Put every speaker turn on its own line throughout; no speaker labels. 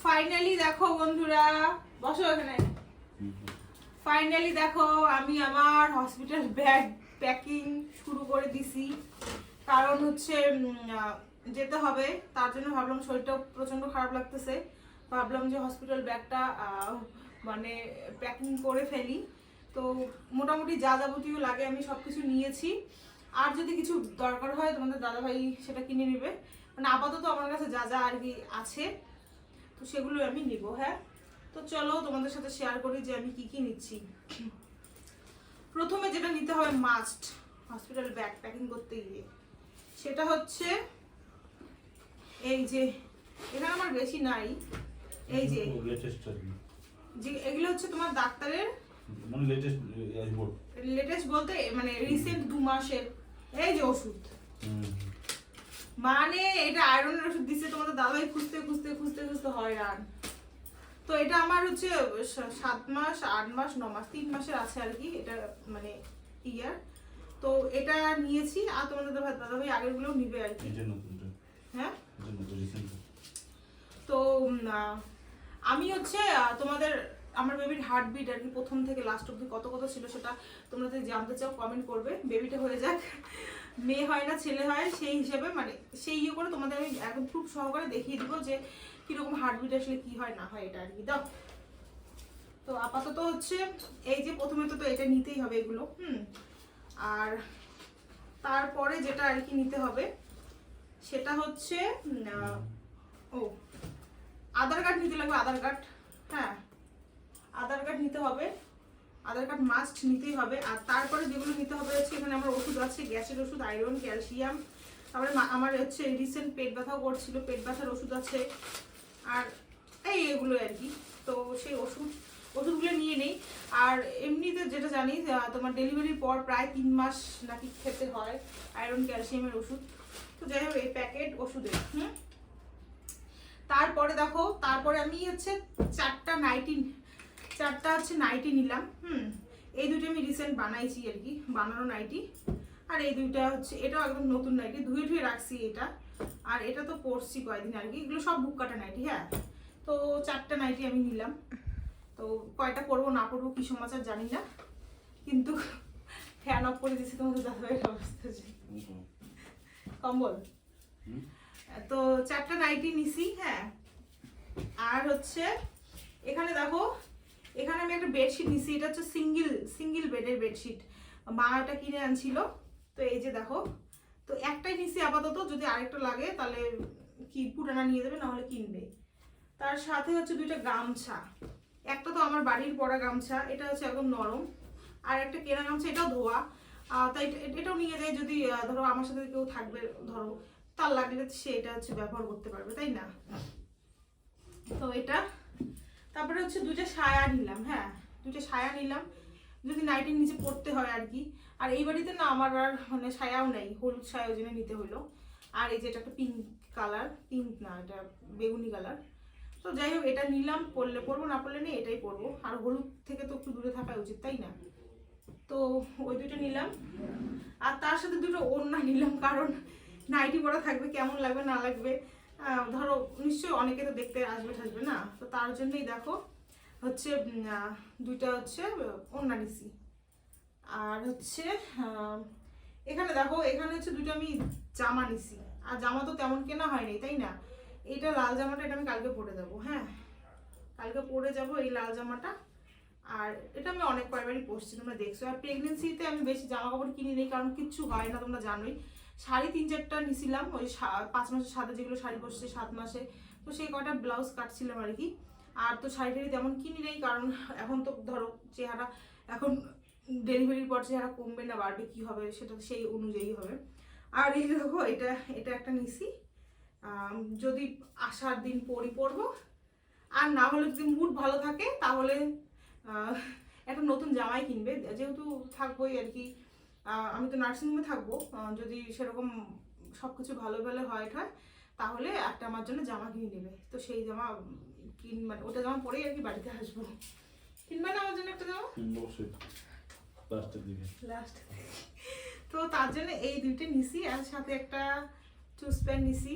Finally দেখো বন্ধুরা, বসো এখানে। ফাইনালি দেখো আমি আমার হসপিটাল ব্যাগ প্যাকিং শুরু করে দিছি। কারণ হচ্ছে যেতে হবে, তার জন্য ভাবলাম, শরীরটা প্রচন্ড খারাপ লাগতেছে, ভাবলাম যে হসপিটাল ব্যাগটা মানে প্যাকিং করে ফেলি। তো মোটামুটি যা যাবতীয় লাগে আমি সব কিছু নিয়েছি। আর যদি কিছু দরকার হয় তোমাদের দাদাভাই সেটা কিনে নেবে, মানে আপাতত আমার কাছে যা যা আর কি আছে তো সেগুলো আমি নিব। হ্যাঁ, তো চলো তোমাদের সাথে শেয়ার করি যে আমি কি কি নিচ্ছি। প্রথমে যেটা নিতে হবে মাস্ট হসপিটাল ব্যাগ প্যাকিং করতে গিয়ে, সেটা হচ্ছে এই যে, এখানে আমার বেশি নাই, এই যে এগুলো হচ্ছে তোমার ডাক্তারের
মানে
লেটেস্ট বলতে মানে রিসেন্ট 2 মাসের এই যে ওষুধ। মানে এটা আয়রনের ওষুধ দিচ্ছে তোমাদের দাদাই খুঁজতে খুঁজতে খুঁজতে খুঁজতে হয়রান। তো এটা আমার হচ্ছে 7 মাস 8 মাস 9 মাস 3 মাসের আছে আর কি, এটা মানে ইয়ার। তো এটা নিয়েছি, আর তোমাদের দাদাভাই আগের গুলো নিবে আর কি। হ্যাঁ, তো আমি হচ্ছে তোমাদের আমার বেবির হার্টবিট আর কি প্রথম থেকে লাস্ট অবধি কত কত ছিল সেটা তোমরা যদি জানতে চাও কমেন্ট করবে। বেবিটা হয়ে যাক, মেয়ে হয় না ছেলে হয় সেই হিসেবে, মানে সেই ইয়ে করে তোমাদের আমি একদম প্রুফ সহকারে দেখিয়ে দিব যে কিরকম হার্টবিট আসলে কি হয় না হয়, এটা আর কি। দাও। তো আপাতত হচ্ছে এই যে প্রথমে তো এটা নিতেই হবে এগুলো। আর তারপরে যেটা আর কি নিতে হবে সেটা হচ্ছে ও আধার কার্ড নিতে লাগবে। আধার কার্ড, হ্যাঁ আধার কার্ড নিতে হবে, আধার কার্ড মাস্ট নিতেই হবে। আর তারপরে যেগুলো নিতে হবে হচ্ছে, এখানে আমার ওষুধ আছে, গ্যাসের ওষুধ, আয়রন, ক্যালসিয়াম, তারপরে আমার হচ্ছে রিসেন্ট পেট ব্যথাও করছিল, পেট ব্যথার ওষুধ আছে, আর এগুলো আর কি। তো সেই ওষুধগুলো নিয়ে নেই। আর এমনিতে যেটা জানি তোমার ডেলিভারির পর প্রায় 3 মাস নাকি খেতে হয় আয়রন ক্যালসিয়ামের ওষুধ। তো যাই হোক এই প্যাকেট ওষুধের। তারপরে দেখো, তারপরে আমি হচ্ছে 4টা হচ্ছে নাইটি নিলাম। এই দুটো আমি রিসেন্ট বানাইছি আর কি, বানানো নাইটি। আর এই দুইটা হচ্ছে, এটাও একদম নতুন নাইটি, ধুয়ে ধুয়ে রাখছি এটা। আর এটা তো পরছি কয়েকদিন আর কি, এগুলো সব বুক কাটা নাইটি। হ্যাঁ, তো 4টা নাইটি আমি নিলাম। তো কয়টা পরবো না পরবো কি সমাচার জানি না, কিন্তু ফ্যান অফ করে দিচ্ছি তোমাদের দাদাভাইয়ের অবস্থা কম্বল। তো 4টা নাইটি নিছি। হ্যাঁ, আর হচ্ছে এখানে দেখো, এখানে আমি একটা বেডশিট নিছি, এটা হচ্ছে সিঙ্গেল বেডের বেডশিট, মা এটা কিনে আনছিল। তো এই যে দেখো, তো একটাই নিছি আপাতত, যদি আরেকটা লাগে তাহলে কি পুরানা নিয়ে দেবে, না হলে কিনবে। তার সাথে হচ্ছে 2টা গামছা, একটা তো আমার বাড়ির পরা গামছা, এটা হচ্ছে একদম নরম, আর একটা কেনা গামছা, এটাও ধোয়া। তাই এটাও নিয়ে যায়, যদি ধরো আমার সাথে কেউ থাকবে, ধরো তার লাগলে সে এটা হচ্ছে ব্যবহার করতে পারবে, তাই না। তো এটা, তারপরে হচ্ছে 2টা সায়া নিলাম। হ্যাঁ, 2টা সায়া নিলাম, যদি নাইটির নিচে পড়তে হয় আর কি। আর এই বাড়িতে না আমার আর মানে সায়াও নেই, হলুদ সায়া জন্য নিতে হইলো। আর এই যে এটা একটা পিঙ্ক কালার, পিঙ্ক না এটা বেগুনি কালার। তো যাই হোক এটা নিলাম, পরলে পরবো, না পরলে নেই, এটাই পরবো। আর হলুদ থেকে তো একটু দূরে থাকা উচিত, তাই না। তো ওই 2টা নিলাম। আর তার সাথে 2টো ওড়না নিলাম, কারণ নাইটি পরা থাকবে, কেমন লাগবে না লাগবে, ধরো নিশ্চয়ই অনেকে তো দেখতে আসবে না, তো তার জন্যই দেখো হচ্ছে 2টা হচ্ছে ওড়না নিছি। আর হচ্ছে এখানে দেখো, এখানে হচ্ছে 2টা আমি জামা নিছি। আর জামা তো তেমন কেনা হয়নি, তাই না। এইটা লাল জামাটা, এটা আমি কালকে পরে যাবো। হ্যাঁ, কালকে পরে যাব এই লাল জামাটা। আর এটা আমি অনেক কয়েকবারই পরছি, তোমরা দেখছো। আর প্রেগনেন্সিতে আমি বেশি জামা কাপড় কিনি নেই, কারণ কিচ্ছু হয় না, তোমরা জানোই। শাড়ি 3-4টা নিছিলাম, ওই 5 মাসের সাথে যেগুলো শাড়ি পরছে 7 মাসে, তো সেই কয়টা ব্লাউজ কাটছিলাম আর কি। আর তো শাড়ি টাড়ি তেমন কিনি নেই, কারণ এখন তো ধরো চেহারা, এখন ডেলিভারির পর চেহারা কমবে না বাড়বে কি হবে সেটা সেই অনুযায়ী হবে। আর এই দেখো এটা একটা নিছি, যদি আসার দিন পরবো, আর না হলে যদি মুড ভালো থাকে তাহলে একটা নতুন জামাই কিনবে, যেহেতু থাকবোই আর কি। আমি তো নার্সিংহোমে থাকবো, যদি সেরকম সব কিছু ভালো ভালো হয় তাহলে একটা আমার জন্য জামা কিনে নেবে। তো সেই জামা মানে ওটা জামা পরেই আর কি বাড়িতে আসবো। কিনবে না আমার জন্য একটা জামা লাস্ট। তো তার জন্য এই 2টা নিছি, আর সাথে একটা চুজ প্যান্ট নিছি।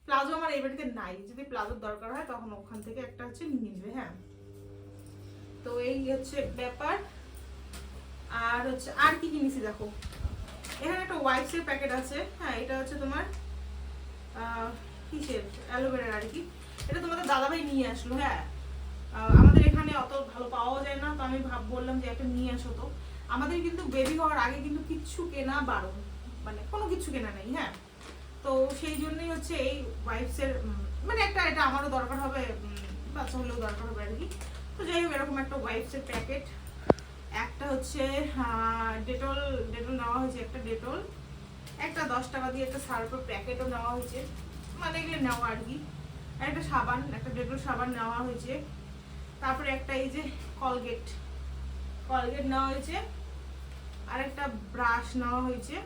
প্লাজো আমার এই বাড়িতে নাই, যদি প্লাজোর দরকার হয় তখন ওখান থেকে একটা হচ্ছে নিয়ে নেবে। হ্যাঁ, তো এই হচ্ছে ব্যাপার। আর হচ্ছে আর কি কিনেছি দেখো, এখানে একটা ওয়াইপসের প্যাকেট আছে। হ্যাঁ, এটা হচ্ছে তোমার কিসের, অ্যালোভেরার আর কি। এটা তোমাদের দাদাভাই নিয়ে আসলো। হ্যাঁ, আমাদের এখানে অত ভালো পাওয়া যায় না, তো আমি বললাম যে একটা নিয়ে আসো। তো আমাদের কিন্তু বেবি হওয়ার আগে কিন্তু কিচ্ছু কেনা বারণ, মানে কোনো কিছু কেনা নেই। হ্যাঁ, তো সেই জন্যই হচ্ছে এই ওয়াইপসের মানে একটা, এটা আমারও দরকার হবে, বাচ্চা হলেও দরকার হবে আর কি। তো যাই হোক, এরকম একটা ওয়াইপসের প্যাকেট। একটা হচ্ছে ডেটল নেওয়া হয়েছে, একটা ডেটল, একটা 10 টাকা দিয়ে একটা সার্ফের প্যাকেটও নেওয়া হয়েছে, মানে এগুলো নেওয়া আর কি। আর একটা সাবান, একটা ডেটল সাবান নেওয়া হয়েছে। তারপরে একটা এই যে কলগেট নেওয়া হয়েছে, আর একটা ব্রাশ নেওয়া হয়েছে।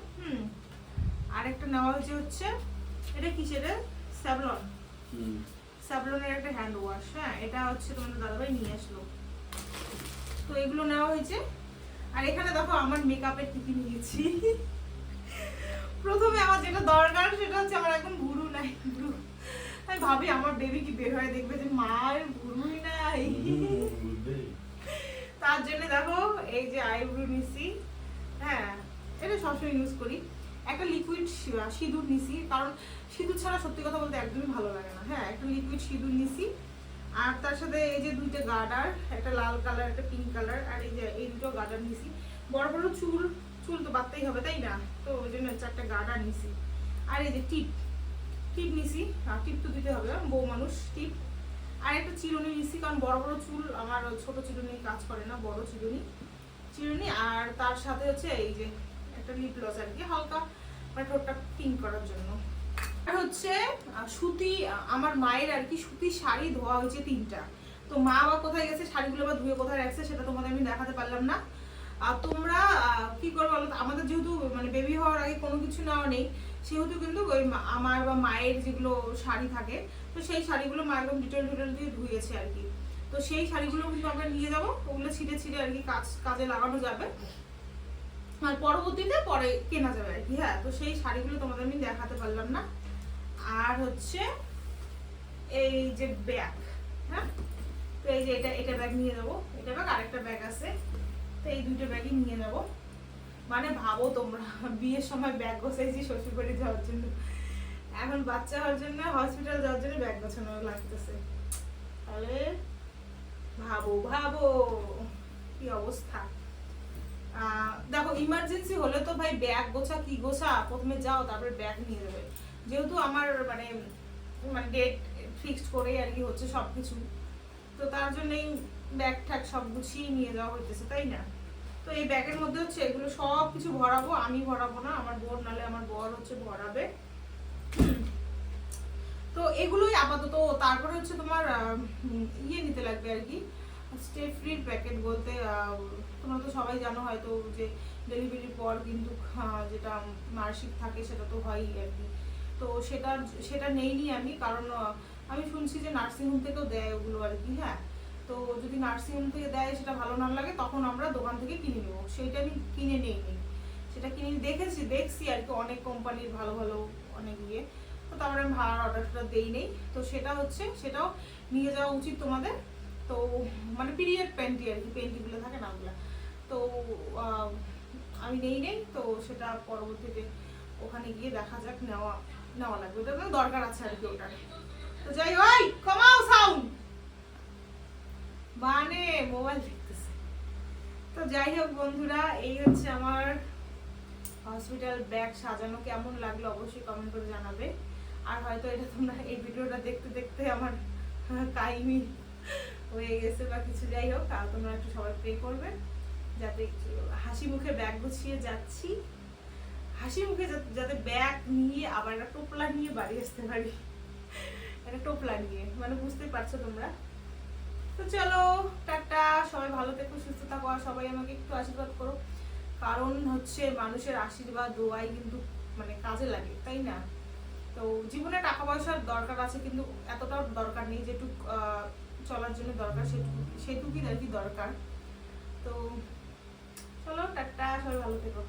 আর একটা নেওয়া হয়েছে হচ্ছে এটা কিসের, স্যাভলনের একটা হ্যান্ড ওয়াশ। হ্যাঁ, এটা হচ্ছে তোমাদের দাদাভাই নিয়ে আসলো। তো এগুলো নেওয়া হয়েছে। আর এখানে দেখো আমার মেকআপের কি কি নিয়েছি। প্রথমে আমার যেটা দরকার সেটা হচ্ছে আমার এখন ভুরু নাই, ভুরু। আমি ভাবি আমার বেবি কি বের হয়ে দেখবে যে মার ভুরুই নাই। তার জন্য দেখো এই যে আইব্রু নিছি। হ্যাঁ, এটা সবসময় ইউজ করি। একটা লিকুইড সিঁদুর নিছি, কারণ সিঁদুর ছাড়া সত্যি কথা বলতে একদমই ভালো লাগে না। হ্যাঁ, একটা লিকুইড সিঁদুর নিছি। আর তার সাথে এই যে দুইটা গার্ডার, একটা লাল কালার একটা পিঙ্ক কালার, আর এই যে এই দুটো গার্ডার নিছি। বড় বড় চুল তো বাঁধতেই হবে তাই না, তো ওই জন্য চারটা গার্ডার নিছি। আর এই যে টিপ নিছি, টিপ তো দিতে হবে, বউ মানুষ টিপ। আর একটা চিরুনি নিছি, কারণ বড় বড় চুল আমার ছোট চিরুনি কাজ করে না, বড় চিরুনি। আর তার সাথে হচ্ছে এই যে একটা লিপ গ্লস আর কি, হালকা মানে ঠোঁটটা পিঙ্ক করার জন্য। আর হচ্ছে সুতি, আমার মায়ের আর কি সুতির শাড়ি ধোয়া হয়েছে 3টা। তো মা আবার কোথায় গেছে, শাড়িগুলো বা ধুয়ে কোথায় রাখছে সেটা তোমাদের আমি দেখাতে পারলাম না। আর তোমরা কি করবে বলো, আমাদের যেহেতু মানে বেবি হওয়ার আগে কোনো কিছু নেওয়া নেই, সেহেতু কিন্তু ওই আমার বা মায়ের যেগুলো শাড়ি থাকে, তো সেই শাড়িগুলো মা একদম ডিটেল দিয়ে ধুয়েছে আর কি। তো সেই শাড়িগুলো কিন্তু আমরা নিয়ে যাবো, ওগুলো ছিঁড়ে আর কি কাজে লাগানো যাবে, আর পরবর্তীতে পরে কেনা যাবে আর কি। হ্যাঁ, তো সেই শাড়িগুলো তোমাদের আমি দেখাতে পারলাম না। আর হচ্ছে এই যে ব্যাগ, হ্যাঁ, তো এই যে এটা ব্যাগ নিয়ে যাবো, এটা ব্যাগ, আরেকটা ব্যাগ আছে। তো এই দুটো ব্যাগই নিয়ে যাবো। মানে ভাবো তোমরা, বিয়ের সময় ব্যাগ গোছাইছি শ্বশুর বাড়ি যাওয়ার জন্য, এখন বাচ্চা হওয়ার জন্য হসপিটাল যাওয়ার জন্য ব্যাগ গোছানো লাগতেছে। তাহলে ভাবো কি অবস্থা। দেখো ইমার্জেন্সি হলে তো ভাই ব্যাগ গোছা কি গোছা, প্রথমে যাও তারপরে ব্যাগ নিয়ে যাবে। যেহেতু আমার মানে ডেট ফিক্সড করেই আর কি হচ্ছে সবকিছু, তো তার জন্যই ব্যাগ ঠ্যাগ সব গুছিয়ে নিয়ে যাওয়া হইতেছে তাই না। তো এই ব্যাগের মধ্যে হচ্ছে এগুলো সব কিছু ভরাবো, আমি ভরাবো না, আমার বোন নালে আমার বর হচ্ছে ভরাবে। তো এগুলোই আপাতত। তারপরে হচ্ছে তোমার ইয়ে নিতে লাগবে আর কি, স্টে ফ্রির প্যাকেট বলতে তোমরা তো সবাই জানো হয়তো যে ডেলিভারির পর কিন্তু যেটা মার্কশিট থাকে সেটা তো হয়ই আর কি। তো সেটা নেইনি আমি, কারণ আমি শুনছি যে নার্সিংহোম থেকেও দেয় ওগুলো আর কি। হ্যাঁ, তো যদি নার্সিংহোম থেকে দেয় সেটা ভালো না লাগে তখন আমরা দোকান থেকে কিনে নেবো, সেইটা আমি কিনে নেইনি। সেটা কিনে দেখছি আর কি, অনেক কোম্পানির ভালো অনেক ইয়ে। তো তারপরে আমি ভাড়ার অর্ডারটা দেই নেই। তো সেটাও নিয়ে যাওয়া উচিত তোমাদের। তো মানে পিরিয়ড প্যান্টি আর কি, প্যান্টিগুলো থাকে না ওগুলো, তো আমি নেই। তো সেটা পরবর্তীতে ওখানে গিয়ে দেখা যাক, নেওয়া লাগবে, ওটা তো দরকার আছে আর কি ওটা। তো যাই হোক, কমাও সাউন্ড, মানে মোবাইল দেখতেছে। তো যাই হোক বন্ধুরা, এই হচ্ছে আমার হসপিটাল ব্যাগ সাজানো। কেমন লাগলো অবশ্যই কমেন্ট করে জানাবে। আর হয়তো এটা তোমরা এই ভিডিওটা দেখতে আমার কাহিনী হয়ে গেছে বা কিছু, যাই হোক, আর তোমরা একটু সবাই প্রে করবে যাতে হাসি মুখে ব্যাগ গুছিয়ে যাচ্ছি, হাসি মুখে যাতে ব্যাগ নিয়ে আবার একটা টোপলা নিয়ে বাড়ি আসতে পারি, একটা টোপলা নিয়ে, মানে বুঝতে পারছো তোমরা। তো চলো টাটা, সবাই ভালো থেকো, সুস্থ থাকো, আর সবাই আমাকে একটু আশীর্বাদ করো, কারণ হচ্ছে মানুষের আশীর্বাদ দোয়াই কিন্তু মানে কাজে লাগে তাই না। তো জীবনে টাকা পয়সার দরকার আছে, কিন্তু এতটাও দরকার নেই, যেটুক চলার জন্য দরকার সেটুকুই আর কি দরকার। তো চলো টাটা, সবাই ভালো থেকো।